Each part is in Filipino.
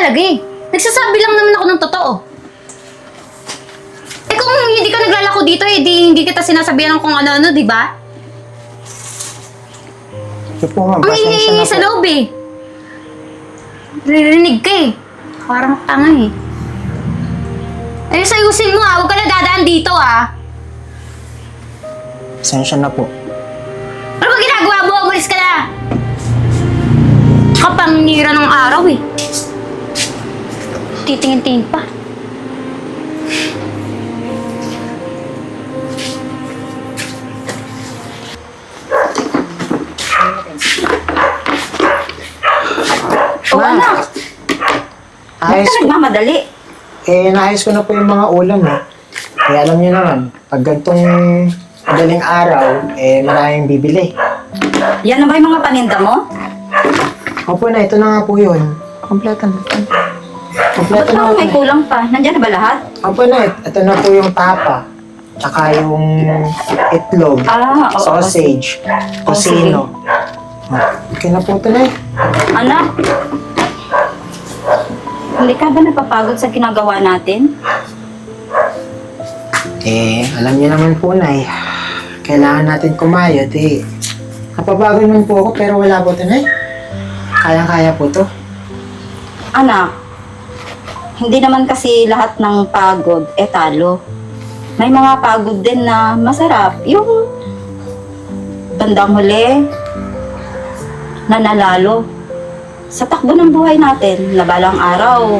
talaga eh. Nagsasabi lang naman ako ng totoo. Eh kung hindi ka naglalako dito eh, hindi kita sinasabihan ng kung ano-ano, di ba? Sige po ma'am, Ang pasensya na ingay sa po. loob eh. Ririnig ka eh. Parang tanga eh. Ayos, ayusin mo ah. Huwag ka na dadaan dito ah. Pasensya na po. Ano ba ginagawa mo? Umalis ka na! Kapangnira ng araw eh. Titingin-tingin pa. Oh, Ma'am, anak. ayos Bakit ko. nagmamadali? Naayos ko na po yung mga ulam eh. Kaya alam niyo naman, pag gantong madaling araw, maraming bibili. Yan na ba yung mga paninda mo? Opo na, ito na nga po yun. Kompleto na. Ba't Kompleto na parang may po. kulang pa? Nandyan na ba lahat? Opo na, ito na po yung tapa. Tsaka yung itlog, Ah, oo. sausage, tocino. Okay na po ito na eh. Anak, hindi ka ba napapagod sa ginagawa natin? Alam niyo naman po na kailangan natin kumayod eh. Napapagod man po ako pero wala po ito na Kayang-kaya po to. Anak, hindi naman kasi lahat ng pagod talo. May mga pagod din na masarap. Yung bandang huli, nanalalo. Sa takbo ng buhay natin, na balang araw,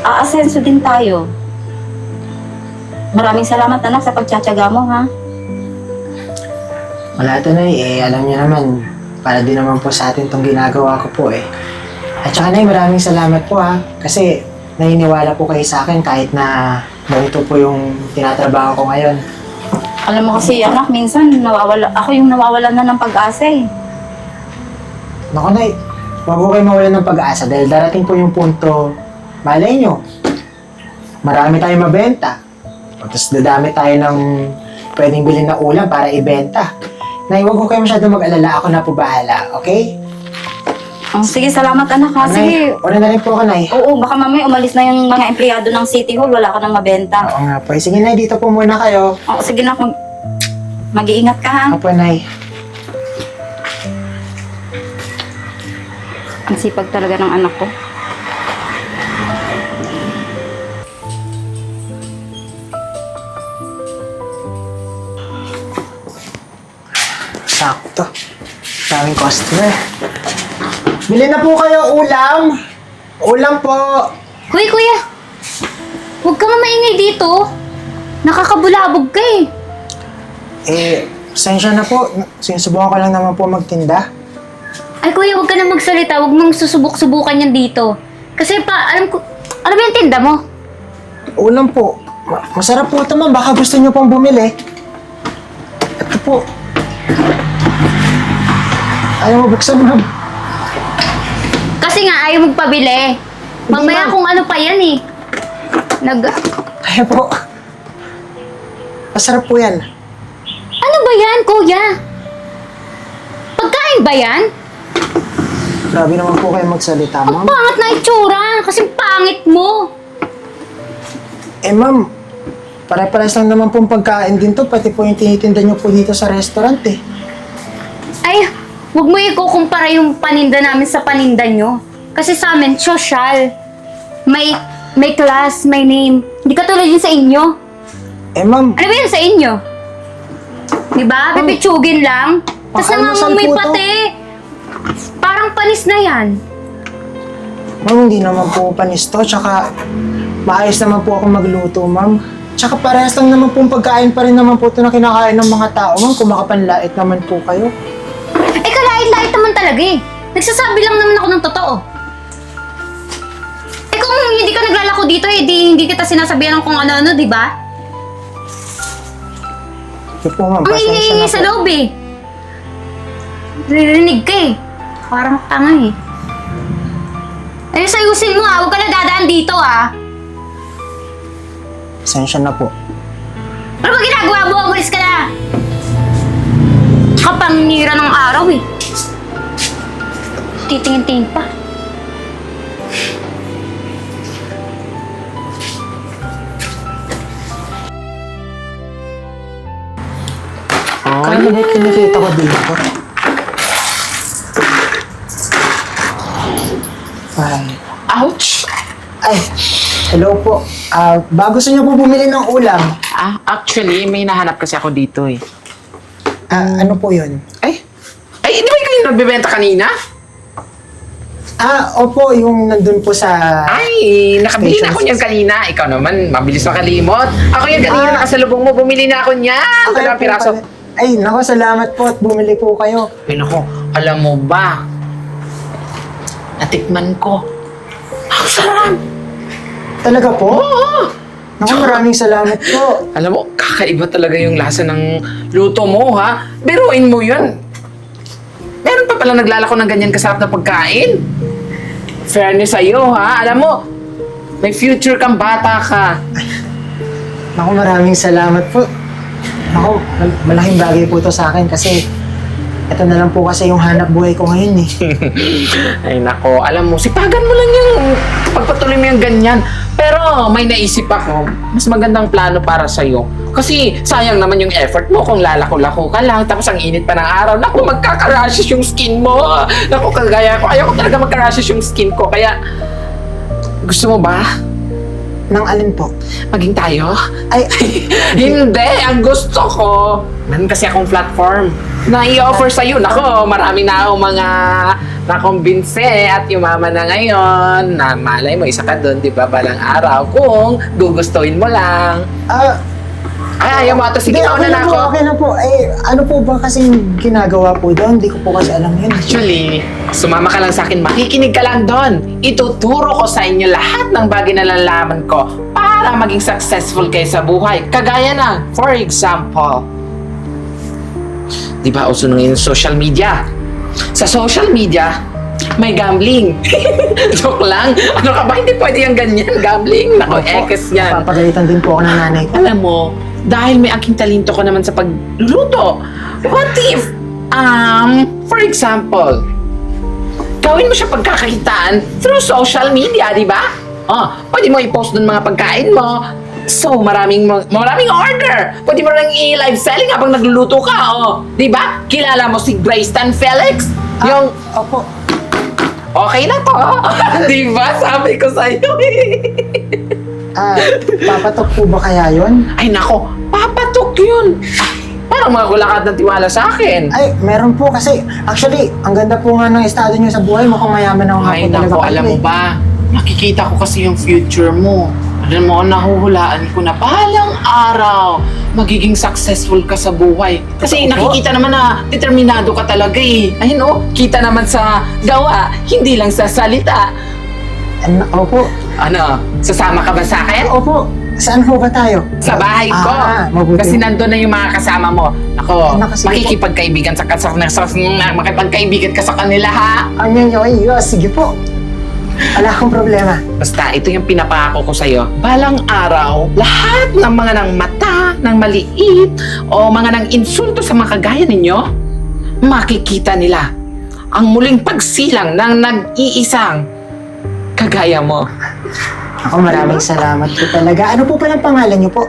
aasenso din tayo. Maraming salamat anak sa pagtsatsaga mo ha. Wala ito na alam niyo naman, para din naman po sa atin itong ginagawa ko po At saka na maraming salamat po kasi naniniwala po kayo sa akin kahit na ganito po yung tinatrabaho ko ngayon. Alam mo kasi anak, minsan ako yung nawawalan na ng pag-asa eh. Naku Nay, huwag ko kayo mawalan ng pag-asa dahil darating po yung punto, malay nyo, marami tayong mabenta. Tapos dadami tayo ng pwedeng bilhin na ulam para ibenta. Nay, huwag ko kayo masyado mag-alala, ako na po bahala, okay? Oh, sige, salamat anak ha. Sige. Nay, una na rin po ako, Nay. Oo, baka mamaya umalis na yung mga empleyado ng City Hall, wala ka nang mabenta. Oo nga po. Sige, Nay, dito po muna kayo. Oo, sige na, mag-iingat ka ha. Opo, Nay. Ang sipag talaga ng anak ko. Sakto. Daming customer. Bili na po kayo ulam. Ulam po. Hoy kuya! Huwag ka maingay dito. Nakakabulabog ka eh. Pasensya na po. Sinusubukan ko lang naman po magtinda. Ay kuya, huwag ka na magsalita. Huwag mong susubok-subukan yan dito. Kasi alam ko, ano ba yung tinda mo? Ulam po. Masarap po ito, ma'am. Baka gusto niyo pong bumili. Ito po. Ayaw mo buksan, ma'am. Kasi nga, ayaw magpabili. Mamaya ma'am. kung ano pa yan eh. Ayaw po. Masarap po yan. Ano ba yan, kuya? Pagkain ba yan? Grabe naman po kayo magsalita, ma'am. Pangat na itsura. Kasi pangit mo. Ma'am, pare-pares lang naman pong pagkain din to. Pati po yung tinitinda niyo po dito sa restaurant Ay, huwag mo ikukumpara yung paninda namin sa paninda nyo. Kasi sa amin, social. May class, may name. Hindi katulad yun sa inyo. Ma'am, Ano ba yun sa inyo? Diba? Pipitsugin lang. Tapos Pakalmasal nangangamoy po to. pati. Parang panis na yan. ma'am, hindi naman po panis to. Tsaka, maayos naman po ako magluto, ma'am. Tsaka parehas lang naman pong pagkain pa rin naman po ito na kinakain ng mga tao, ma'am. Kung makapanlait naman po kayo. Eh, kalait-lait naman talaga eh. Nagsasabi lang naman ako ng totoo. Eh, kung hindi ka naglalako dito eh, hindi kita sinasabihan ng kung ano-ano, di ba? Sige po, ma'am. Ang Pasensya ingay na sa po. loob eh. Ririnig ka eh. Parang tanga eh. Ayos, ayusin mo ah. Huwag ka na dadaan dito ah. Pasensya na po. Ano ba ginagawa mo? Umalis ka na! Kapangnira ng araw eh. Titingin-tingin pa. ano ba kinikita ko dito? Ay, Ouch! ay, hello po. Ba gusto niyo po bumili ng ulam? Actually, may nahanap kasi ako dito eh. Ano po yun? Ay, di ba kayo nagbebenta kanina? Opo, yung nandun po sa... Ay, nakabili na Stations. ako niyan kanina. Ikaw naman, mabilis makalimot. Ako yan kanina, nakasalubong mo, bumili na ako niyan. Okay Dalawang po piraso. pala. Ay, nako, salamat po at bumili po kayo. Ay, naku, alam mo ba? Natikman ko. Ang sarap! Talaga po? Oo! Naku, maraming salamat po. Alam mo, kakaiba talaga yung lasa ng luto mo, ha? Biruin mo yun. Meron pa pala naglalako ng ganyan kasarap na pagkain. Fairness sa'yo, ha? Alam mo, may future kang bata ka. Naku, maraming salamat po. Naku, malaking bagay po to sa akin kasi ito na lang po kasi yung hanap buhay ko ngayon eh. Ay nako, alam mo, sipagan mo lang yung pagpatuloy mo yung ganyan. Pero may naisip ako, mas magandang plano para sa'yo. Kasi sayang naman yung effort mo kung lalako-lako ka lang, tapos ang init pa ng araw. Naku, magkaka-rashes yung skin mo. Naku, kagaya ko, ayaw ko talaga magka-rashes yung skin ko. Kaya, gusto mo ba? Nang alin po? Maging tayo? Ay, Hindi! Ang gusto ko, meron kasi akong platform na i-offer sa'yo. Nako, marami na akong mga nakumbinse at yumaman na ngayon. Na malay mo, isa ka doon, di ba, balang araw. Kung gugustuhin mo lang. Ay, ayaw mo ito. Sige, nauna na ako. Okay na po. Ano po ba kasi ginagawa po doon? Hindi ko po kasi alam yun. Actually, sumama ka lang sa akin, makikinig ka lang doon. Ituturo ko sa inyo lahat ng bagay na nalalaman ko para maging successful kayo sa buhay. Kagaya na, for example, di ba uso na ngayon social media? Sa social media, may gambling. Joke lang. Ano ka ba? Hindi pwede yung ganyan. Gambling. Nako, ekes yan. Papagalitan din po ako ng nanay ko. Alam mo, dahil may aking talento ko naman sa pagluluto, what if, for example, gawin mo siya pagkakakitaan through social media, di ba? Pwede mo i-post dun mga pagkain mo. So, maraming order. Pwede mo rin i-live selling habang nagluluto ka, Di ba? Kilala mo si Grace Tan Felix? Yung, Opo. okay na to. Di ba? Sabi ko sa'yo Papatok po ba kaya yun? Ay nako, papatok yun. Parang wala ka ng tiwala sa akin. Ay, meron po kasi actually, ang ganda po nga ng estado nyo sa buhay. Mukhang mayaman ako nga Ay po talaga nako, kayo alam mo eh. ba? Nakikita ko kasi yung future mo. Alam mo, nahuhulaan ko na balang araw, magiging successful ka sa buhay. Kasi Totoo po. nakikita naman na determinado ka talaga eh. Ayun kita naman sa gawa, hindi lang sa salita. Opo. Ano, sasama ka ba sa akin? Opo. Saan po ba tayo? Sa bahay ko. Mabuti. Kasi nandun na yung mga kasama mo. Ako, Ay, nakasige po. makikipagkaibigan makipagkaibigan ka sa kanila, ha? Sige po. Wala akong problema. Basta, ito yung pinapako ko sa'yo. Balang araw, lahat ng mga ng mata, ng maliit, o mga ng insulto sa mga kagaya ninyo, makikita nila ang muling pagsilang ng nag-iisang kagaya mo. Ako, maraming salamat po talaga. Ano po palang pangalan niyo po?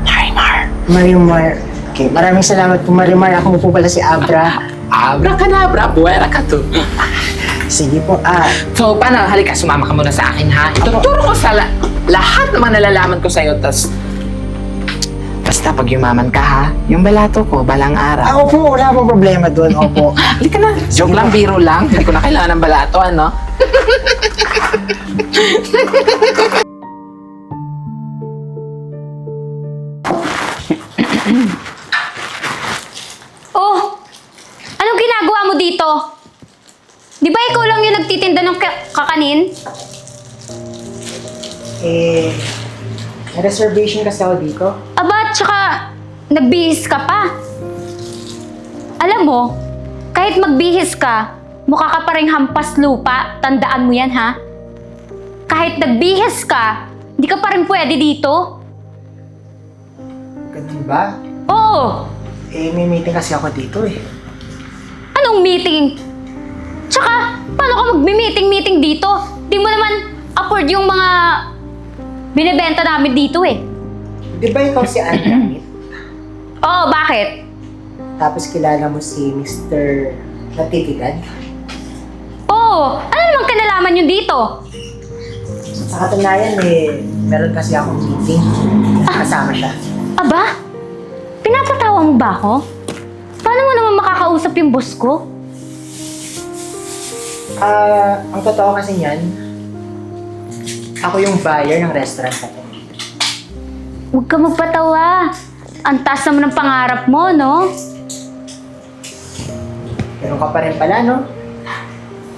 Marimar. Marimar. Okay, maraming salamat po, Marimar. Ako po pala si Abra. Abracadabra, buwera ka to. Sige po. So, paano? Halika, sumama ka muna sa akin, ha? Ituturo ko sa lahat ng mga nalalaman ko sa'yo, tas basta pag yumaman ka, ha? Yung balato ko, balang araw. Opo, wala pong problema doon. Opo. Halika na. Joke lang, biro lang. Hindi ko na kailangan ng balato, ano? Oh! Anong ginagawa mo dito? Di ba ikaw lang yung nagtitinda ng kakanin? May reservation kasi ako dito. Aba, tsaka nagbihis ka pa. Alam mo, kahit magbihis ka, mukha ka pa rin hampas lupa. Tandaan mo yan, ha? Kahit nagbihis ka, hindi ka pa rin pwede dito. Ganun ba? Oo! May meeting kasi ako dito eh. Anong meeting? Tsaka, paano ka magmi-meeting dito? Di mo naman afford yung mga binibenta namin dito eh. Di ba ikaw si Ann Damit? Oo, bakit? tapos kilala mo si Mr. Natividad. Oo, ano namang kinalaman yun dito? Sa katunayan meron kasi akong meeting. Kasama siya. Aba, pinapatawa mo ba ako? Paano mo naman makakausap yung boss ko? Ang totoo kasi niyan, ako yung buyer ng restaurant na to. Huwag ka magpatawa. Ang taas naman ng pangarap mo, no? Pero ka pa rin pala, no?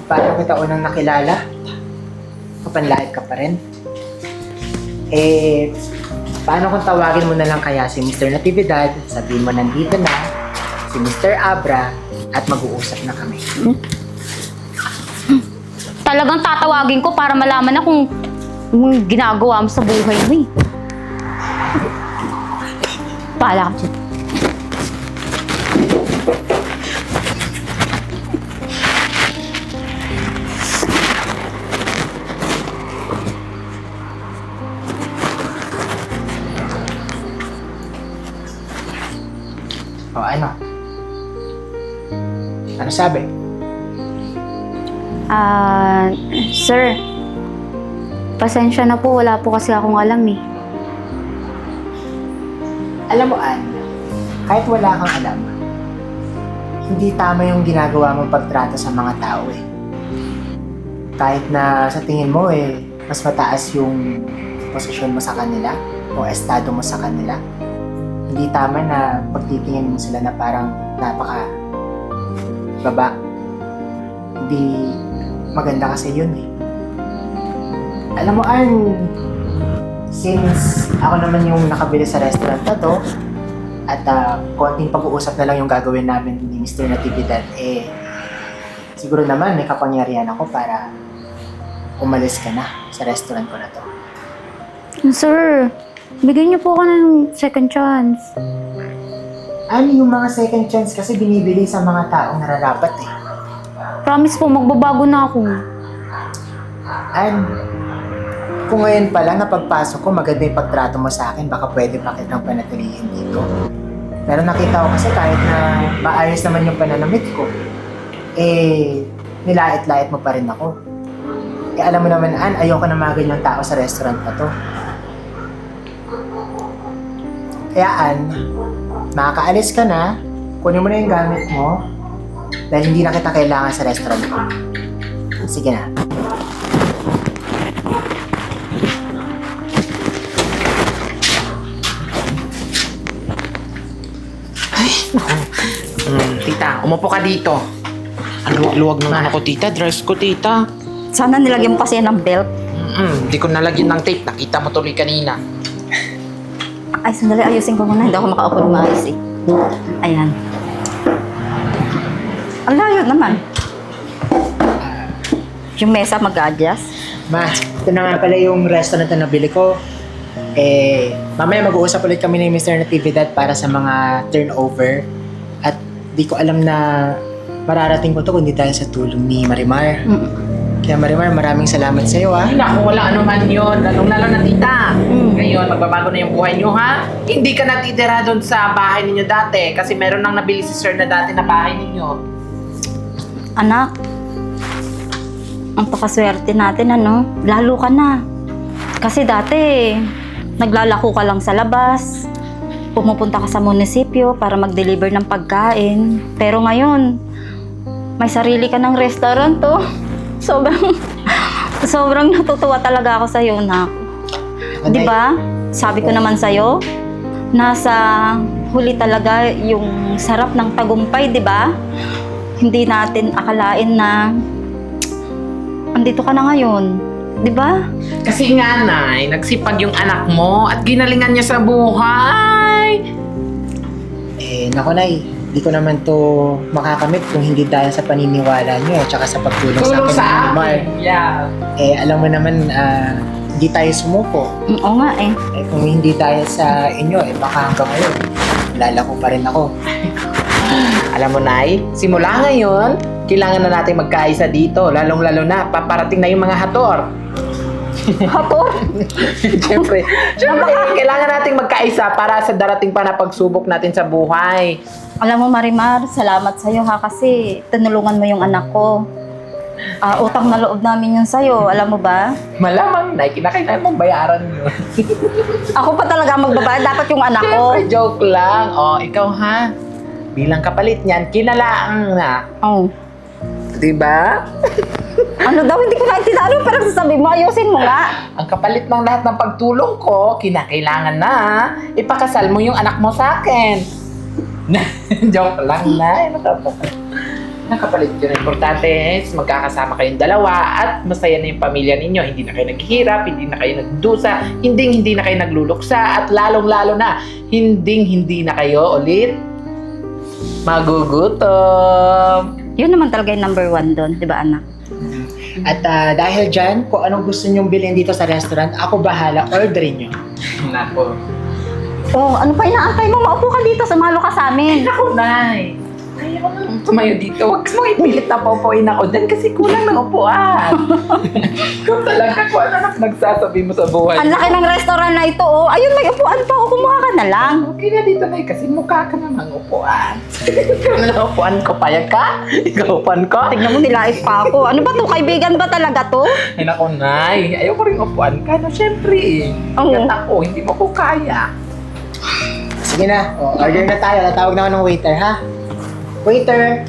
Paano kita unang nakilala? Kapanlait ka pa rin. Paano kung tawagin mo na lang kaya si Mr. Natividad, sabihin mo nandito na, si Mr. Abra, at mag-uusap na kami. Talagang tatawagin ko para malaman na kung ginagawa mo sa buhay mo eh. Pala ka dyan. O ano? Ano sabi? Sir, pasensya na po, wala po kasi akong alam eh. Alam mo, Ann, kahit wala kang alam, hindi tama yung ginagawa mong pagtrato sa mga tao eh. Kahit na sa tingin mo mas mataas yung posisyon mo sa kanila o estado mo sa kanila, hindi tama na pagtitingin mo sila na parang napaka baba. Hindi maganda kasi yun eh. Alam mo, Ann, since ako naman yung nakabili sa restaurant na to, at konting pag-uusap na lang yung gagawin namin ni Mr. Natividad, siguro naman may kapangyarihan ako para umalis ka na sa restaurant ko na to. Sir, bigyan niyo po ako ng second chance. Ano yung mga second chance kasi binibili sa mga taong nararapat eh. Promise po, magbabago na ako. And kung ngayon pa lang na pagpasok ko, maganda yung pagtrato mo sa akin, baka pwede pa kitang panatilihin dito. Pero nakita ko kasi kahit na maayos naman yung pananamit ko, nilait-lait mo pa rin ako. Alam mo naman, Ann, ayoko na mga ganyang tao sa restaurant na to. Kaya, Ann, makakaalis ka na, kunin mo na yung gamit mo, dahil hindi na kita kailangan sa restaurant ko. Sige na. Tita, umupo ka dito. Ang luwag ng ano ko, tita. Dress ko, tita. Sana nilagyan mo kasi yan ng belt. Di ko nalagyan ng tape. Nakita mo tuloy kanina. Ay, sandali, ayusin ko muna. Hindi ako makaupo ng maayos eh. Ayan. Ang layo naman. Yung mesa mag-adjust. Ma, ito na nga pala yung restaurant na nabili ko. Mamaya mag-uusap ulit kami ni Mr. Natividad para sa mga turnover. At di ko alam na mararating ko to kundi dahil sa tulong ni Marimar. Kaya Marimar, maraming salamat sa iyo, ha? Ay, naku, wala ano man yun. Lalong-lalo na, tita. Ngayon, magbabago na yung buhay nyo, ha? Hindi ka natitira doon sa bahay ninyo dati kasi meron nang nabili si sir na dati na bahay ninyo. Anak, ang pakaswerte natin, ano? Lalo ka na. Kasi dati, naglalako ka lang sa labas. Pumupunta ka sa munisipyo para mag-deliver ng pagkain. Pero ngayon, may sarili ka ng restaurant, oh. Sobrang natutuwa talaga ako sa'yo, Nak. Di ba? Sabi ko naman sa'yo, nasa huli talaga yung sarap ng tagumpay, di ba? Hindi natin akalain na andito ka na ngayon. Di ba? Kasi nga, Nay, nagsipag yung anak mo at ginalingan niya sa buhay. Naku, Nay, di ko naman to makakamit kung hindi dahil sa paniniwala niyo at saka sa pagtulong sa Tulong akin sa ni Marimar. akin. Yeah. Alam mo naman, hindi tayo sumuko. Oo nga eh. Kung hindi dahil sa inyo, baka hanggang ngayon, lalako pa rin ako. Alam mo, Nay, simula ngayon, kailangan na natin magkaisa dito. Lalong-lalo na, paparating na yung mga hator. Hator? Siyempre, kailangan nating magkaisa para sa darating pa na pagsubok natin sa buhay. Alam mo, Marimar, salamat sa'yo ha kasi tinulungan mo yung anak ko. Utang na loob namin yun sa'yo, alam mo ba? Malamang, Nay, kinakailangan mong bayaran yun. Ako pa talaga magbabayad, dapat yung anak ko. Siyempre, joke lang. O, ikaw ha, bilang kapalit niyan, kinalaang na. Oh. Diba? Ano daw, hindi ko naintindihan. Ano parang sasabihin mo, ayusin mo nga. Ang kapalit ng lahat ng pagtulong ko, kinakailangan na ipakasal mo yung anak mo sa akin. Joke lang na. Nakapalit yun. Importante is magkakasama kayong dalawa at masaya na yung pamilya ninyo. Hindi na kayo naghihirap, hindi na kayo nagdusa, hindi na kayo nagluluksa, at lalong-lalo na, hindi na kayo ulit magugutom. Yun naman talaga yung number 1 doon, di ba anak? At dahil dyan, kung anong gusto nyong bilhin dito sa restaurant, ako bahala, orderin nyo. Nako. Oh, ano pa inaantay mo? Maupo ka dito, sumalo ka sa amin. Naku, Nay. Kaya mo nang tumayo dito. Huwag mo ipilit na paupuin ako dyan kasi kulang ng upuan. Ikaw talaga kung ano anak nagsasabi mo sa buhay. Ang laki ng restaurant na ito, oh. Ayun, may upuan pa ako. Kumuha ka na lang. Okay na dito, Nay, kasi mukha ka na ng upuan. Ikaw na ng upuan ko. Payag ka? Ikaw upuan ko? Tignan mo, nilait pa ako. Ano ba to? Kaibigan ba talaga to? Ay, naku, Nay. Ayaw ko rin upuan ka. No, syempre. Oo. Gat ako, hindi mo ko kaya. Sige na, order na tayo. Tatawag na ako ng waiter, ha? Waiter!